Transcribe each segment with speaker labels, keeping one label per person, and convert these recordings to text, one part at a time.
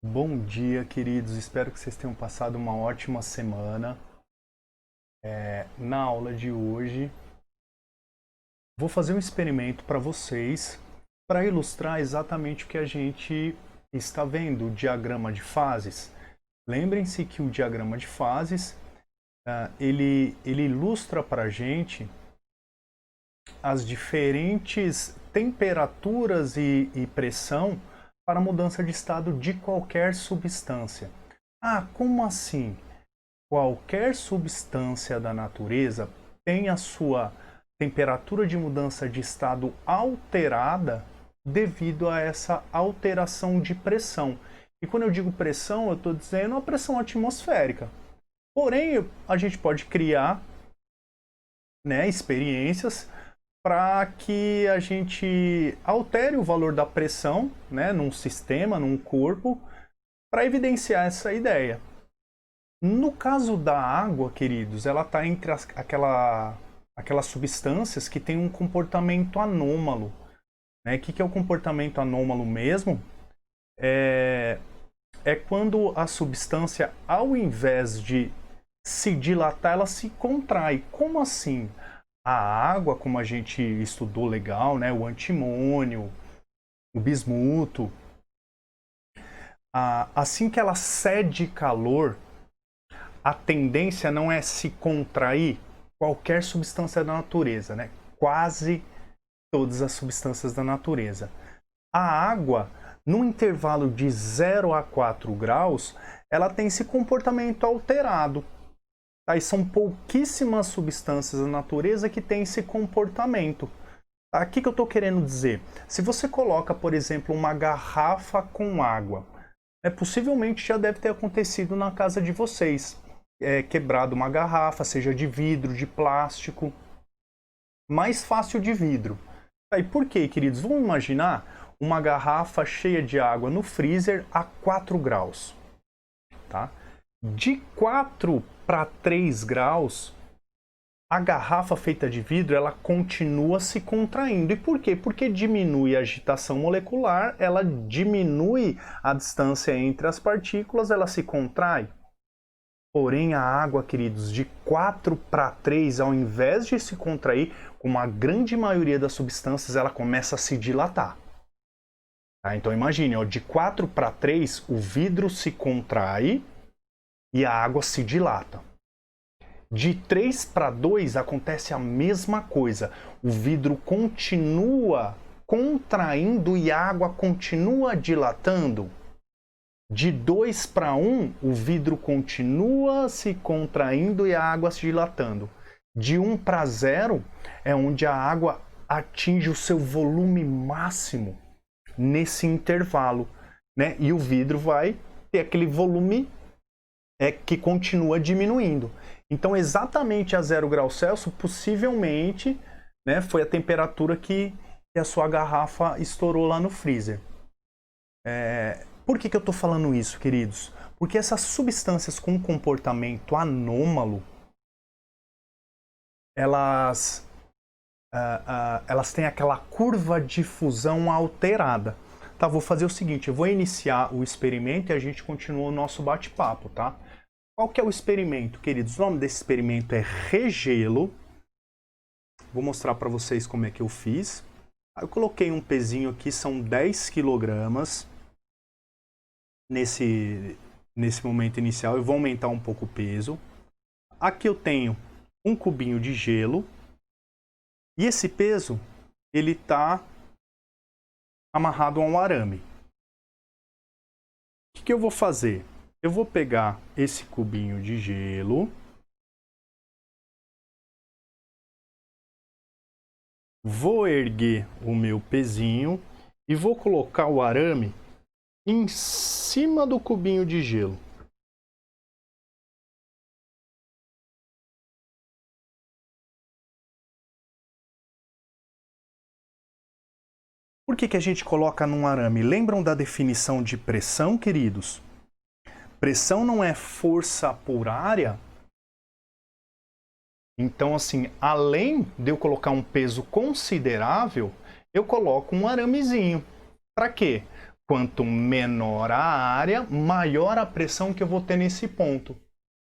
Speaker 1: Bom dia, queridos. Espero que vocês tenham passado uma ótima semana. Na aula de hoje, vou fazer um experimento para vocês para ilustrar exatamente o que a gente está vendo, o diagrama de fases. Lembrem-se que o diagrama de fases ele ilustra para a gente as diferentes temperaturas e pressão para mudança de estado de qualquer substância. Ah, como assim? Qualquer substância da natureza tem a sua temperatura de mudança de estado alterada devido a essa alteração de pressão. E quando eu digo pressão, eu estou dizendo a pressão atmosférica. Porém, a gente pode criar, experiências para que a gente altere o valor da pressão, num sistema, num corpo, para evidenciar essa ideia. No caso da água, queridos, ela está entre aquelas substâncias que têm um comportamento anômalo. O que é o comportamento anômalo mesmo? É quando a substância, ao invés de se dilatar, ela se contrai. Como assim? A água, como a gente estudou legal, o antimônio, o bismuto, assim que ela cede calor, a tendência não é se contrair qualquer substância da natureza, quase todas as substâncias da natureza. A água, no intervalo de 0 a 4 graus, ela tem esse comportamento alterado. Tá? E são pouquíssimas substâncias da natureza que têm esse comportamento. Tá? O que eu estou querendo dizer? Se você coloca, por exemplo, uma garrafa com água, possivelmente já deve ter acontecido na casa de vocês. Quebrado uma garrafa, seja de vidro, de plástico. Mais fácil de vidro. Tá? E por quê, queridos? Vamos imaginar uma garrafa cheia de água no freezer a 4 graus. Tá? De 4 para 3 graus, a garrafa feita de vidro ela continua se contraindo. E por quê? Porque diminui a agitação molecular, ela diminui a distância entre as partículas, ela se contrai. Porém, a água, queridos, de 4 para 3, ao invés de se contrair, como a grande maioria das substâncias, ela começa a se dilatar. Tá? Então, imagine, de 4 para 3, o vidro se contrai e a água se dilata. De 3 para 2 acontece a mesma coisa. O vidro continua contraindo e a água continua dilatando. De 2 para 1, o vidro continua se contraindo e a água se dilatando. De 1 para 0 é onde a água atinge o seu volume máximo nesse intervalo. E o vidro vai ter aquele volume que continua diminuindo. Então, exatamente a 0 graus Celsius, possivelmente, foi a temperatura que a sua garrafa estourou lá no freezer. Por que eu estou falando isso, queridos? Porque essas substâncias com comportamento anômalo, elas têm aquela curva de fusão alterada. Tá, vou fazer o seguinte, eu vou iniciar o experimento e a gente continua o nosso bate-papo, tá? Qual que é o experimento, queridos? O nome desse experimento é regelo. Vou mostrar para vocês como é que eu fiz. Eu coloquei um pezinho aqui, são 10 quilogramas. Nesse momento inicial, eu vou aumentar um pouco o peso. Aqui eu tenho um cubinho de gelo. E esse peso, ele está amarrado a um arame. O que eu vou fazer? Eu vou pegar esse cubinho de gelo. Vou erguer o meu pezinho e vou colocar o arame em cima do cubinho de gelo. Por que a gente coloca num arame? Lembram da definição de pressão, queridos? Pressão não é força por área. Então, assim, além de eu colocar um peso considerável, eu coloco um aramezinho. Para quê? Quanto menor a área, maior a pressão que eu vou ter nesse ponto.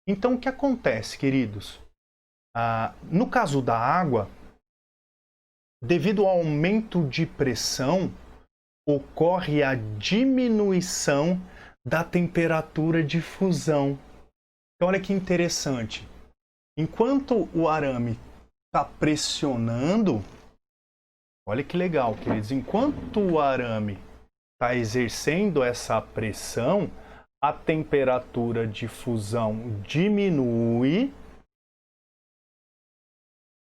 Speaker 1: Então, o que acontece, queridos? No caso da água, devido ao aumento de pressão, ocorre a diminuição da temperatura de fusão. Então, olha que interessante. Enquanto o arame está pressionando, olha que legal, queridos. Enquanto o arame está exercendo essa pressão, a temperatura de fusão diminui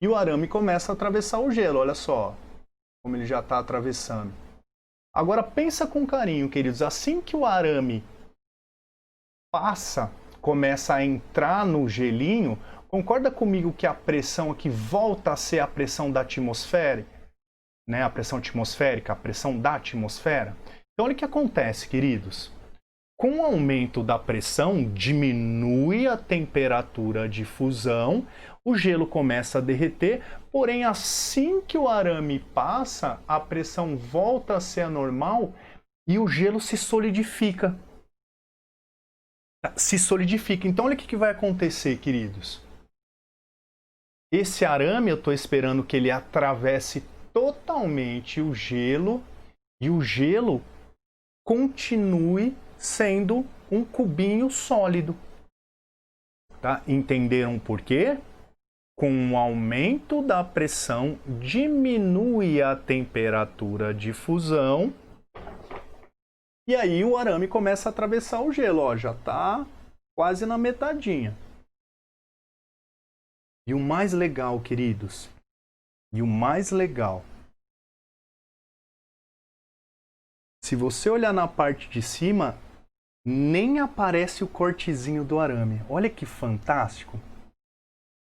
Speaker 1: e o arame começa a atravessar o gelo. Olha só como ele já está atravessando. Agora pensa com carinho, queridos. Assim que o arame passa, começa a entrar no gelinho, concorda comigo que a pressão aqui volta a ser a pressão da atmosfera? Né? A pressão atmosférica, a pressão da atmosfera. Então, olha o que acontece, queridos. Com o aumento da pressão, diminui a temperatura de fusão, o gelo começa a derreter, porém, assim que o arame passa, a pressão volta a ser a normal e o gelo se solidifica. Se solidifica. Então, olha o que vai acontecer, queridos. Esse arame, eu estou esperando que ele atravesse totalmente o gelo e o gelo continue sendo um cubinho sólido. Tá? Entenderam por quê? Com o aumento da pressão, diminui a temperatura de fusão e aí o arame começa a atravessar o gelo. Ó, já está quase na metadinha. E o mais legal, queridos, e o mais legal, se você olhar na parte de cima, nem aparece o cortezinho do arame. Olha que fantástico.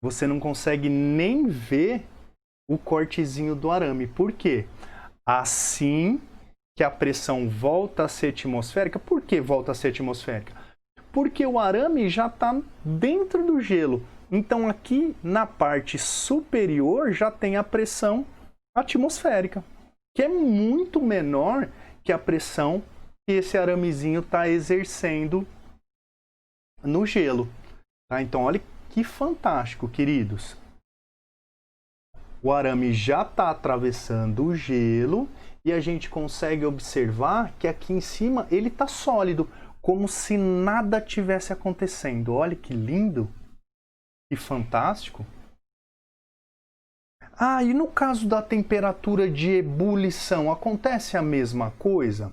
Speaker 1: Você não consegue nem ver o cortezinho do arame. Por quê? Assim que a pressão volta a ser atmosférica. Por que volta a ser atmosférica? Porque o arame já está dentro do gelo. Então aqui na parte superior já tem a pressão atmosférica, que é muito menor que a pressão que esse aramezinho está exercendo no gelo. Tá? Então olha que fantástico, queridos. O arame já está atravessando o gelo e a gente consegue observar que aqui em cima ele está sólido, como se nada tivesse acontecendo. Olha que lindo, que fantástico. E no caso da temperatura de ebulição, acontece a mesma coisa?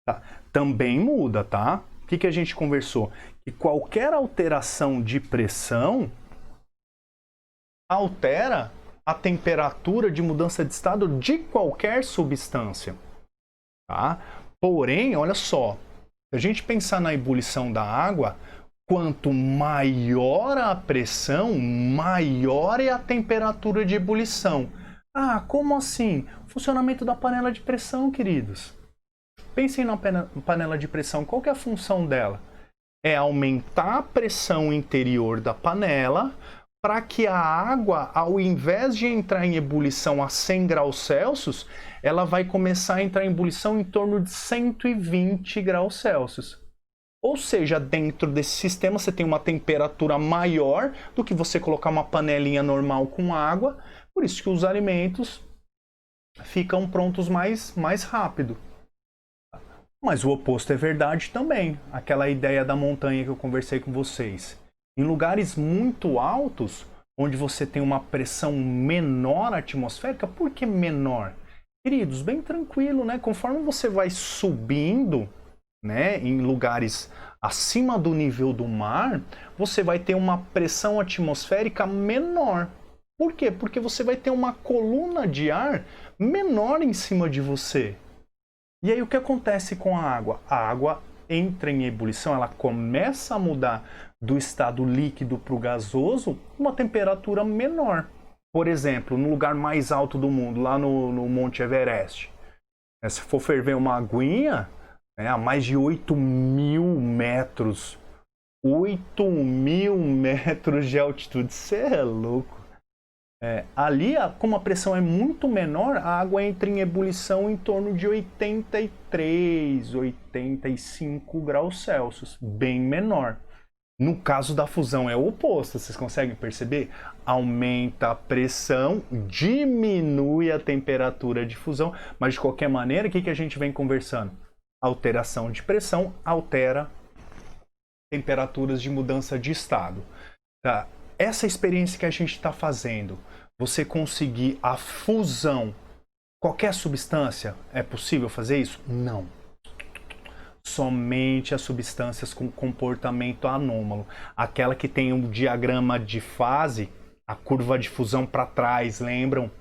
Speaker 1: Tá. Também muda, tá? O que a gente conversou? Que qualquer alteração de pressão altera a temperatura de mudança de estado de qualquer substância. Tá? Porém, olha só, se a gente pensar na ebulição da água, quanto maior a pressão, maior é a temperatura de ebulição. Como assim? Funcionamento da panela de pressão, queridos. Pensem na panela de pressão. Qual que é a função dela? É aumentar a pressão interior da panela para que a água, ao invés de entrar em ebulição a 100 graus Celsius, ela vai começar a entrar em ebulição em torno de 120 graus Celsius. Ou seja, dentro desse sistema você tem uma temperatura maior do que você colocar uma panelinha normal com água, por isso que os alimentos ficam prontos mais rápido. Mas o oposto é verdade também. Aquela ideia da montanha que eu conversei com vocês. Em lugares muito altos, onde você tem uma pressão menor atmosférica, por que menor? Queridos, bem tranquilo, né? Conforme você vai subindo, né, em lugares acima do nível do mar, você vai ter uma pressão atmosférica menor. Por quê? Porque você vai ter uma coluna de ar menor em cima de você. E aí o que acontece com a água? A água entra em ebulição, ela começa a mudar do estado líquido para o gasoso, uma temperatura menor. Por exemplo, no lugar mais alto do mundo, lá no Monte Everest, se for ferver uma aguinha, a mais de 8.000 metros, 8.000 metros de altitude, você é louco. Ali, como a pressão é muito menor, a água entra em ebulição em torno de 83, 85 graus Celsius, bem menor. No caso da fusão é o oposto, vocês conseguem perceber? Aumenta a pressão, diminui a temperatura de fusão, mas de qualquer maneira, o que a gente vem conversando? Alteração de pressão altera temperaturas de mudança de estado. Tá? Essa experiência que a gente está fazendo, você conseguir a fusão, qualquer substância, é possível fazer isso? Não. Somente as substâncias com comportamento anômalo. Aquela que tem um diagrama de fase, a curva de fusão para trás, lembram?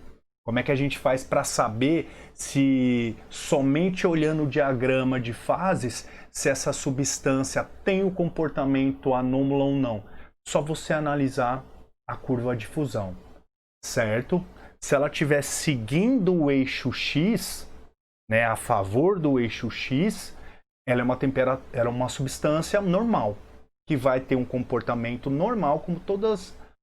Speaker 1: Como é que a gente faz para saber se somente olhando o diagrama de fases, se essa substância tem o comportamento anômalo ou não? Só você analisar a curva de fusão, certo? Se ela estiver seguindo o eixo X, né, a favor do eixo X, ela é uma substância normal, que vai ter um comportamento normal, como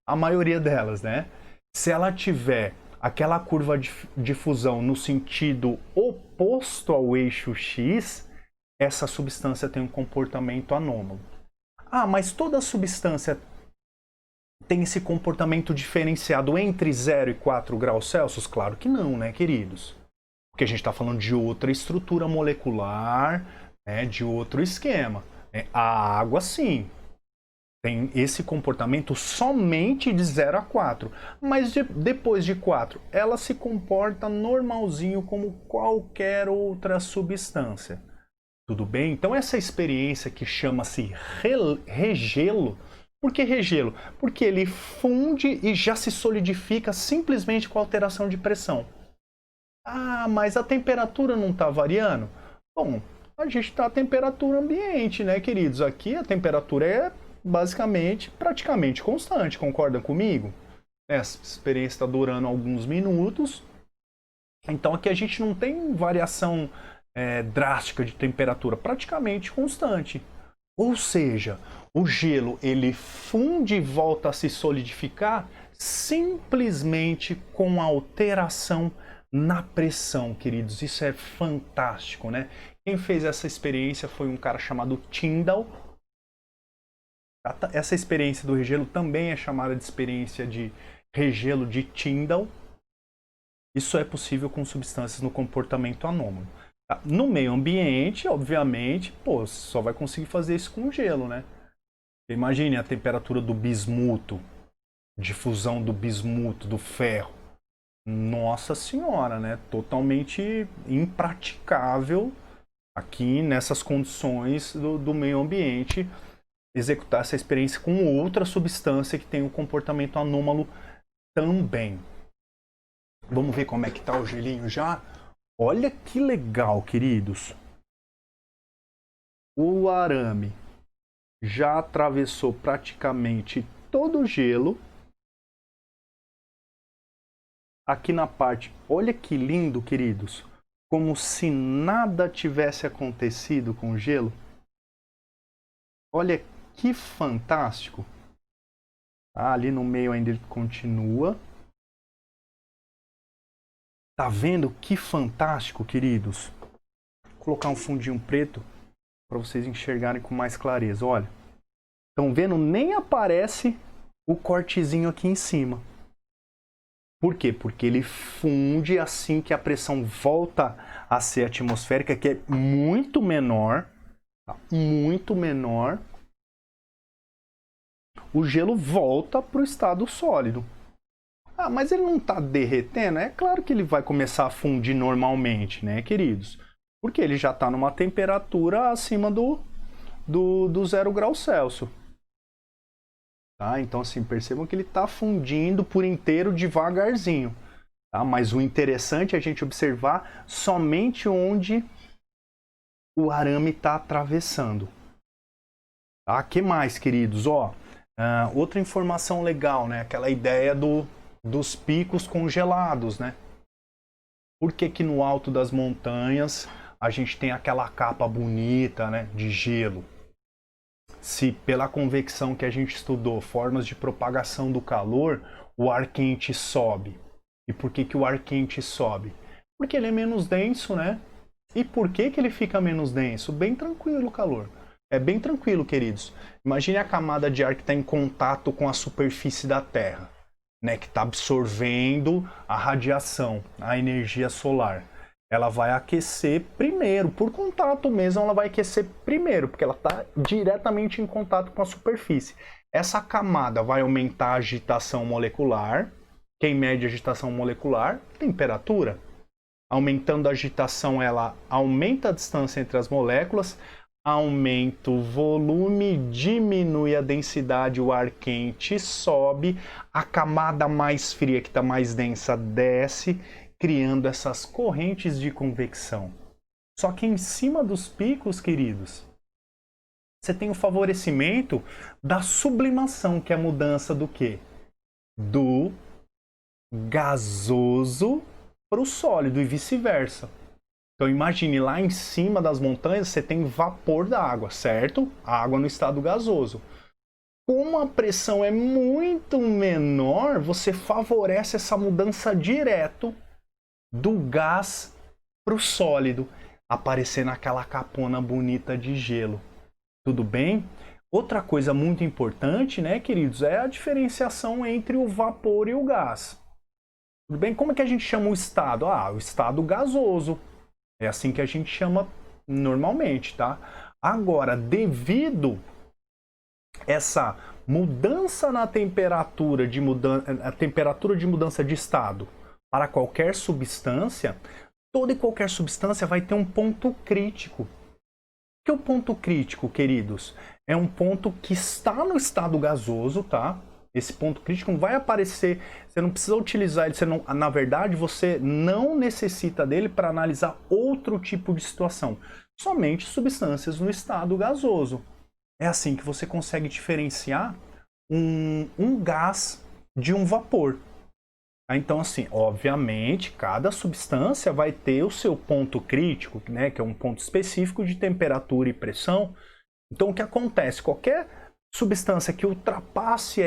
Speaker 1: a maioria delas, né? Se ela tiver aquela curva de fusão no sentido oposto ao eixo X, essa substância tem um comportamento anômalo. Ah, mas toda substância tem esse comportamento diferenciado entre 0 e 4 graus Celsius? Claro que não, né, queridos? Porque a gente está falando de outra estrutura molecular, né, de outro esquema. A água, sim, tem esse comportamento somente de 0 a 4. Mas depois de 4, ela se comporta normalzinho como qualquer outra substância. Tudo bem? Então essa experiência que chama-se regelo. Por que regelo? Porque ele funde e já se solidifica simplesmente com alteração de pressão. Ah, mas a temperatura não está variando? Bom, a gente está a temperatura ambiente, né, queridos? Aqui a temperatura é basicamente, praticamente constante, concordam comigo? Essa experiência está durando alguns minutos, então aqui a gente não tem variação drástica de temperatura, praticamente constante. Ou seja, o gelo ele funde e volta a se solidificar simplesmente com alteração na pressão, queridos. Isso é fantástico, né? Quem fez essa experiência foi um cara chamado Tyndall. Essa experiência do regelo também é chamada de experiência de regelo de Tyndall. Isso é possível com substâncias no comportamento anômalo. No meio ambiente, obviamente, pô, você só vai conseguir fazer isso com gelo, né? Imagine a temperatura do bismuto, difusão do bismuto, do ferro. Nossa senhora, né? Totalmente impraticável aqui nessas condições do meio ambiente executar essa experiência com outra substância que tem um comportamento anômalo também. Vamos ver como é que tá o gelinho já? Olha que legal, queridos. O arame já atravessou praticamente todo o gelo. Aqui na parte, olha que lindo, queridos. Como se nada tivesse acontecido com o gelo. Olha que fantástico. Ali no meio ainda ele continua. Tá vendo que fantástico, queridos? Vou colocar um fundinho preto para vocês enxergarem com mais clareza. Olha, estão vendo? Nem aparece o cortezinho aqui em cima. Por quê? Porque ele funde assim que a pressão volta a ser atmosférica, que é muito menor. Tá? Muito menor. O gelo volta para o estado sólido. Ah, mas ele não está derretendo? É claro que ele vai começar a fundir normalmente, né, queridos? Porque ele já está numa temperatura acima do 0 graus Celsius. Tá? Então, assim, percebam que ele está fundindo por inteiro devagarzinho. Tá? Mas o interessante é a gente observar somente onde o arame está atravessando. Tá? Que mais, queridos? Ó, outra informação legal, né? Aquela ideia dos picos congelados, né? Por que que no alto das montanhas a gente tem aquela capa bonita, né, de gelo? se pela convecção que a gente estudou, formas de propagação do calor, o ar quente sobe. E por que que o ar quente sobe? Porque ele é menos denso, né? E por que que ele fica menos denso? Bem tranquilo o calor. É bem tranquilo, queridos. Imagine a camada de ar que está em contato com a superfície da Terra, né? Que está absorvendo a radiação, a energia solar. Ela vai aquecer primeiro, por contato mesmo, ela vai aquecer primeiro, porque ela está diretamente em contato com a superfície. Essa camada vai aumentar a agitação molecular. Quem mede a agitação molecular? Temperatura. Aumentando a agitação, ela aumenta a distância entre as moléculas, aumenta o volume, diminui a densidade, o ar quente sobe, a camada mais fria, que está mais densa, desce, criando essas correntes de convecção. Só que em cima dos picos, queridos, você tem o favorecimento da sublimação, que é a mudança do quê? Do gasoso para o sólido e vice-versa. Então imagine, lá em cima das montanhas você tem vapor da água, certo? A água no estado gasoso. Como a pressão é muito menor, você favorece essa mudança direto do gás para o sólido, aparecendo aquela capona bonita de gelo. Tudo bem? Outra coisa muito importante, né, queridos, é a diferenciação entre o vapor e o gás. Tudo bem? Como é que a gente chama o estado? Ah, o estado gasoso. É assim que a gente chama normalmente, tá? Agora, devido essa mudança na temperatura de mudança de estado para qualquer substância, toda e qualquer substância vai ter um ponto crítico. O que é o ponto crítico, queridos? É um ponto que está no estado gasoso, tá? Esse ponto crítico não vai aparecer, você não precisa utilizar ele, na verdade você não necessita dele para analisar outro tipo de situação, somente substâncias no estado gasoso. É assim que você consegue diferenciar um gás de um vapor. Então, assim, obviamente, cada substância vai ter o seu ponto crítico, né, que é um ponto específico de temperatura e pressão. Então, o que acontece? Qualquer substância que ultrapasse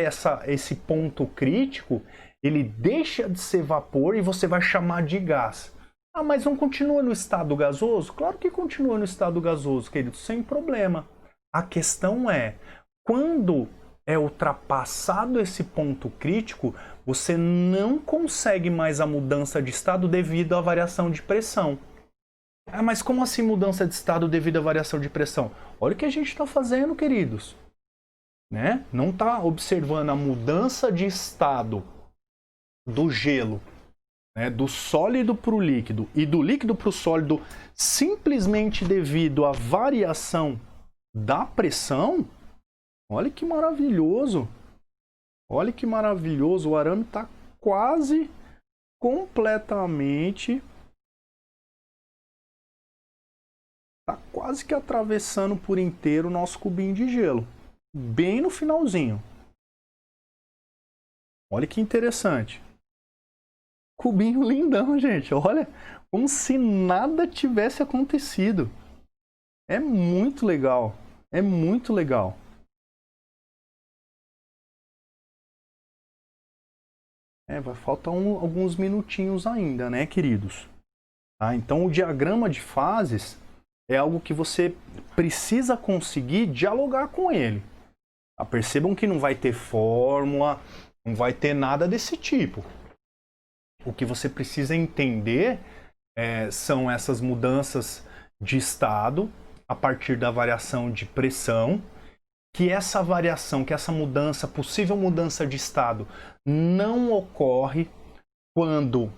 Speaker 1: esse ponto crítico, ele deixa de ser vapor e você vai chamar de gás. Ah, mas não continua no estado gasoso? Claro que continua no estado gasoso, querido, sem problema. A questão é, quando é ultrapassado esse ponto crítico, você não consegue mais a mudança de estado devido à variação de pressão. Ah, mas como assim mudança de estado devido à variação de pressão? Olha o que a gente está fazendo, queridos. Né? Não está observando a mudança de estado do gelo, né? Do sólido para o líquido e do líquido para o sólido simplesmente devido à variação da pressão. Olha que maravilhoso! Olha que maravilhoso! O arame está quase completamente, está quase que atravessando por inteiro o nosso cubinho de gelo. Bem no finalzinho. Olha que interessante. Cubinho lindão, gente. Olha, como se nada tivesse acontecido. É muito legal. É muito legal. Vai faltar alguns minutinhos ainda, né, queridos? Tá? Então, o diagrama de fases é algo que você precisa conseguir dialogar com ele. Percebam que não vai ter fórmula, não vai ter nada desse tipo. O que você precisa entender são essas mudanças de estado a partir da variação de pressão, que essa variação, que essa mudança, possível mudança de estado, não ocorre quando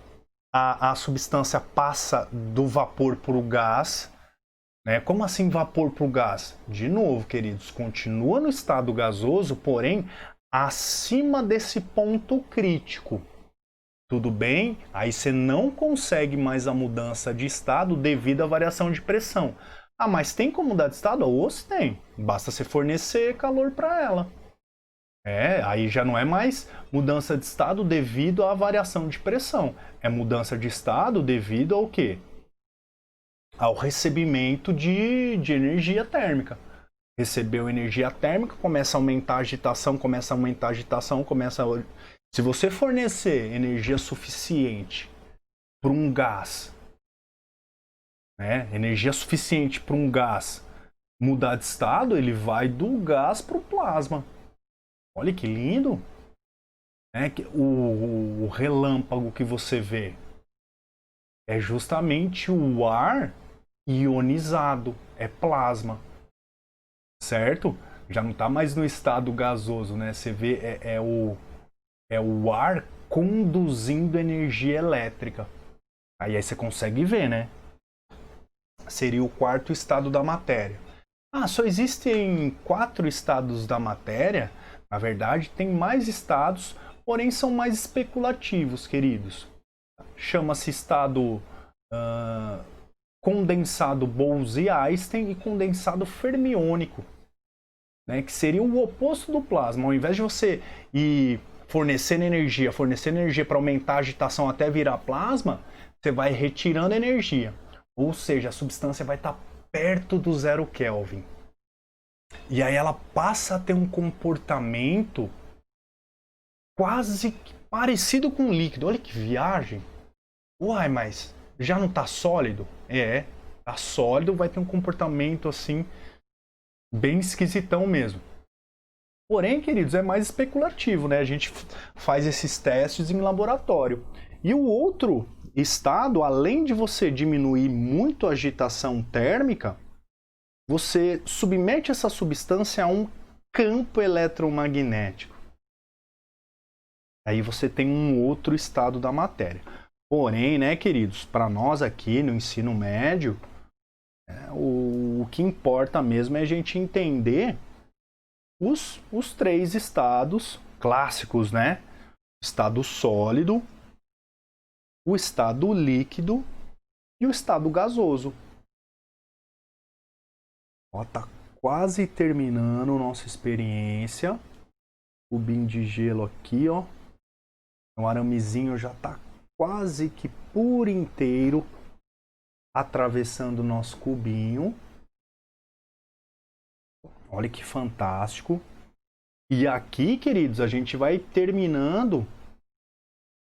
Speaker 1: a substância passa do vapor para o gás. Né? Como assim vapor para o gás? De novo, queridos, continua no estado gasoso, porém acima desse ponto crítico. Tudo bem? Aí você não consegue mais a mudança de estado devido à variação de pressão. Ah, mas tem como mudar de estado? Ou se tem. Basta você fornecer calor para ela. Aí já não é mais mudança de estado devido à variação de pressão. É mudança de estado devido ao quê? Ao recebimento de energia térmica. recebeu energia térmica, começa a aumentar a agitação, começa a aumentar a agitação, começa a... Se você fornecer energia suficiente para um gás, né, energia suficiente para um gás mudar de estado, ele vai do gás para o plasma. Olha que lindo! Né? O relâmpago que você vê é justamente o ar ionizado, é plasma, certo? Já não está mais no estado gasoso, né? Você vê, é o ar conduzindo energia elétrica. Aí você consegue ver, né? Seria o quarto estado da matéria. Ah, só existem 4 estados da matéria? Na verdade, tem mais estados, porém são mais especulativos, queridos. Chama-se estado condensado Bose-Einstein e condensado fermiônico, né, que seria o oposto do plasma. Ao invés de você ir fornecendo energia para aumentar a agitação até virar plasma, você vai retirando energia. Ou seja, a substância vai estar perto do 0 Kelvin. E aí ela passa a ter um comportamento quase parecido com um líquido. Olha que viagem. Uai, mas já não está sólido? É, tá sólido, vai ter um comportamento assim bem esquisitão mesmo. Porém, queridos, é mais especulativo, né? A gente faz esses testes em laboratório. E o outro estado, além de você diminuir muito a agitação térmica, você submete essa substância a um campo eletromagnético. Aí você tem um outro estado da matéria. Porém, né, queridos, para nós aqui no ensino médio, o que importa mesmo é a gente entender os 3 estados clássicos, né? O estado sólido, o estado líquido e o estado gasoso. Ó, tá quase terminando nossa experiência. O cubinho de gelo aqui, ó. O aramezinho já tá quase que por inteiro atravessando o nosso cubinho. Olha que fantástico. E aqui, queridos, a gente vai terminando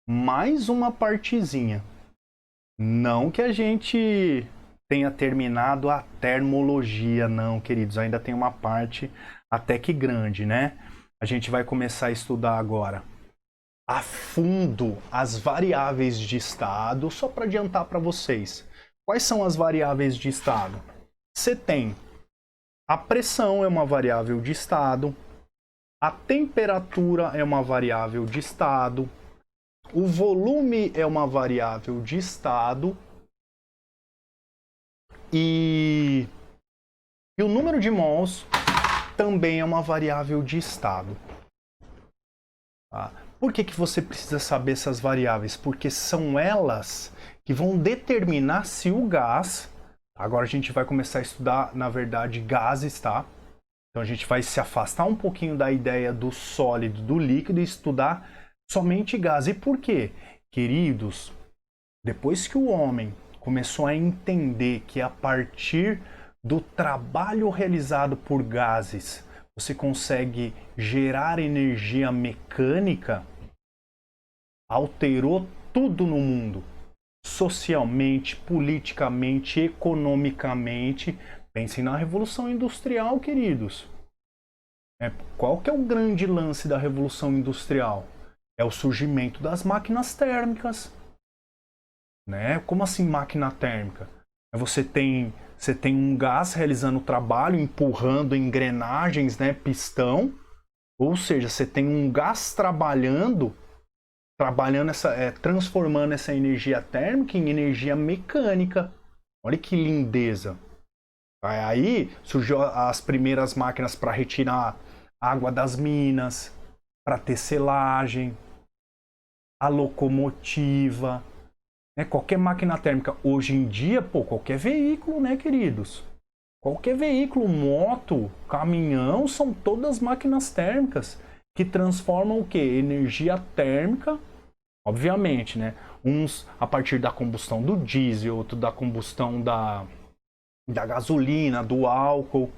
Speaker 1: mais uma partezinha. Não que a gente tenha terminado a termologia, não, queridos. Ainda tem uma parte até que grande, né? A gente vai começar a estudar agora a fundo as variáveis de estado, só para adiantar para vocês. Quais são as variáveis de estado? Você tem a pressão é uma variável de estado, a temperatura é uma variável de estado, o volume é uma variável de estado e o número de mols também é uma variável de estado. Tá? Por que você precisa saber essas variáveis? Porque são elas que vão determinar se o gás... Agora a gente vai começar a estudar, na verdade, gases, tá? Então a gente vai se afastar um pouquinho da ideia do sólido, do líquido e estudar somente gás. E por quê? Queridos, depois que o homem começou a entender que a partir do trabalho realizado por gases você consegue gerar energia mecânica, alterou tudo no mundo. Socialmente, politicamente, economicamente. Pensem na Revolução Industrial, queridos. Qual que é o grande lance da Revolução Industrial? É o surgimento das máquinas térmicas. Né? Como assim máquina térmica? Você tem um gás realizando o trabalho, empurrando engrenagens, né, pistão. Ou seja, você tem um gás trabalhando transformando essa energia térmica em energia mecânica. Olha que lindeza. Aí surgiu as primeiras máquinas para retirar água das minas, para tecelagem, a locomotiva, né? Qualquer máquina térmica. Hoje em dia, qualquer veículo, né, queridos? Qualquer veículo, moto, caminhão, são todas máquinas térmicas que transformam o quê? Energia térmica, obviamente, né? Uns a partir da combustão do diesel, outro da combustão da gasolina, do álcool.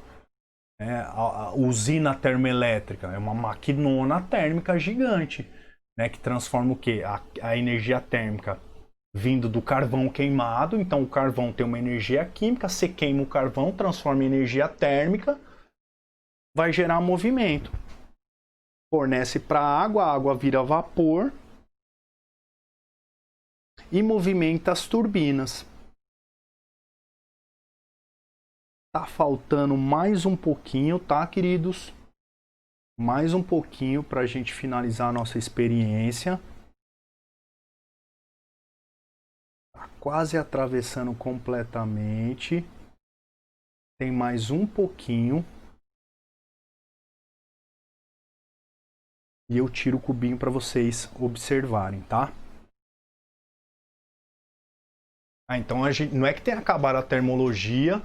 Speaker 1: né? A usina termoelétrica é uma maquinona térmica gigante, né? Que transforma o quê? A energia térmica vindo do carvão queimado. Então o carvão tem uma energia química, você queima o carvão, transforma em energia térmica, vai gerar movimento. Fornece para a água vira vapor e movimenta as turbinas. Tá faltando mais um pouquinho, tá, queridos? Mais um pouquinho para a gente finalizar a nossa experiência. Tá quase atravessando completamente. Tem mais um pouquinho. E eu tiro o cubinho para vocês observarem, tá? Então não é que tenha acabado a termologia,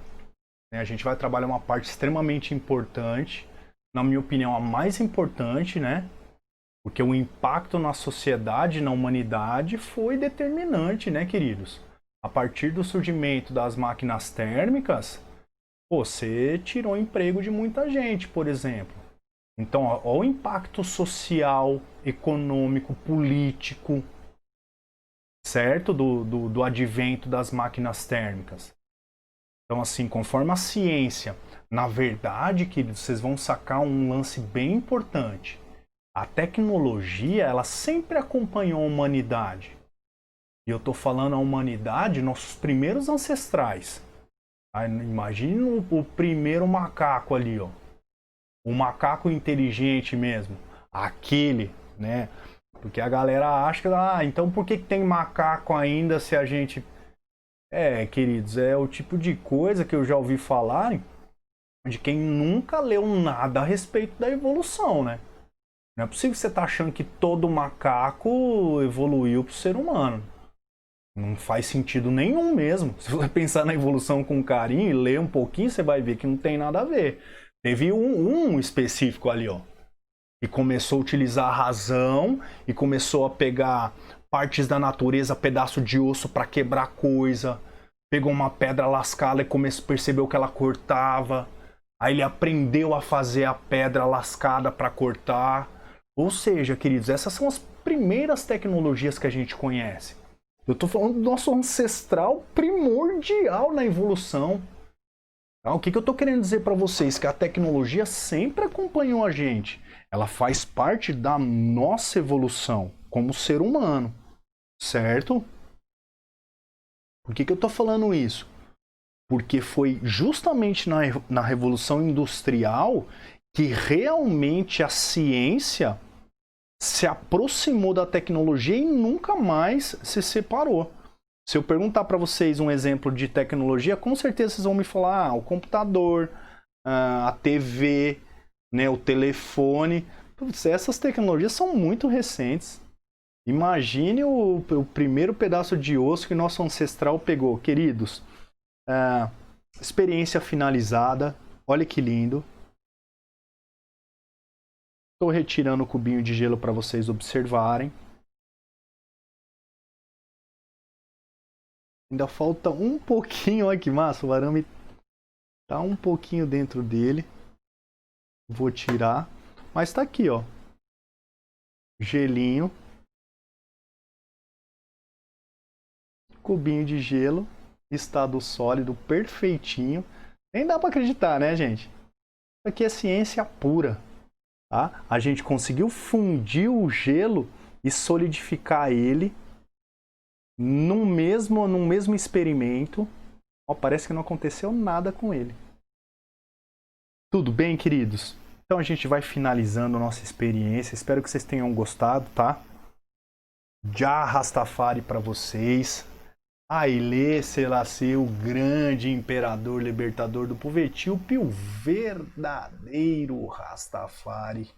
Speaker 1: né? A gente vai trabalhar uma parte extremamente importante, na minha opinião, a mais importante, né? Porque o impacto na sociedade, na humanidade, foi determinante, né, queridos? A partir do surgimento das máquinas térmicas, você tirou o emprego de muita gente, por exemplo. Então, olha o impacto social, econômico, político, certo? Do advento das máquinas térmicas. Então, assim, conforme a ciência, na verdade, que vocês vão sacar um lance bem importante. A tecnologia, ela sempre acompanhou a humanidade. E eu estou falando a humanidade, nossos primeiros ancestrais. Imagine o primeiro macaco ali, ó. O macaco inteligente mesmo. Aquele, né? Porque a galera acha que, então por que tem macaco ainda se a gente... queridos, é o tipo de coisa que eu já ouvi falar de quem nunca leu nada a respeito da evolução, né? Não é possível que você tá achando que todo macaco evoluiu pro ser humano. Não faz sentido nenhum mesmo. Se você pensar na evolução com carinho e ler um pouquinho, você vai ver que não tem nada a ver. Teve um específico ali, ó, que começou a utilizar a razão e começou a pegar partes da natureza, pedaço de osso para quebrar coisa. Pegou uma pedra lascada e percebeu que ela cortava. Aí ele aprendeu a fazer a pedra lascada para cortar. Ou seja, queridos, essas são as primeiras tecnologias que a gente conhece. Eu estou falando do nosso ancestral primordial na evolução. Então, o que eu estou querendo dizer para vocês? Que a tecnologia sempre acompanhou a gente. Ela faz parte da nossa evolução como ser humano, certo? Por que eu estou falando isso? Porque foi justamente na Revolução Industrial que realmente a ciência se aproximou da tecnologia e nunca mais se separou. Se eu perguntar para vocês um exemplo de tecnologia, com certeza vocês vão me falar o computador, a TV, né, o telefone. Essas tecnologias são muito recentes. Imagine o primeiro pedaço de osso que nosso ancestral pegou. Queridos, experiência finalizada. Olha que lindo. Estou retirando o cubinho de gelo para vocês observarem. Ainda falta um pouquinho, olha que massa, o arame tá um pouquinho dentro dele. Vou tirar, mas tá aqui, ó. Gelinho. Cubinho de gelo, estado sólido, perfeitinho. Nem dá para acreditar, né, gente? Isso aqui é ciência pura. Tá? A gente conseguiu fundir o gelo e solidificar ele no mesmo experimento. Ó, parece que não aconteceu nada com ele. Tudo bem, queridos? Então a gente vai finalizando nossa experiência. Espero que vocês tenham gostado, tá? Já Rastafari para vocês. Haile Selassie, o grande imperador libertador do povo, Etíope, o verdadeiro Rastafari.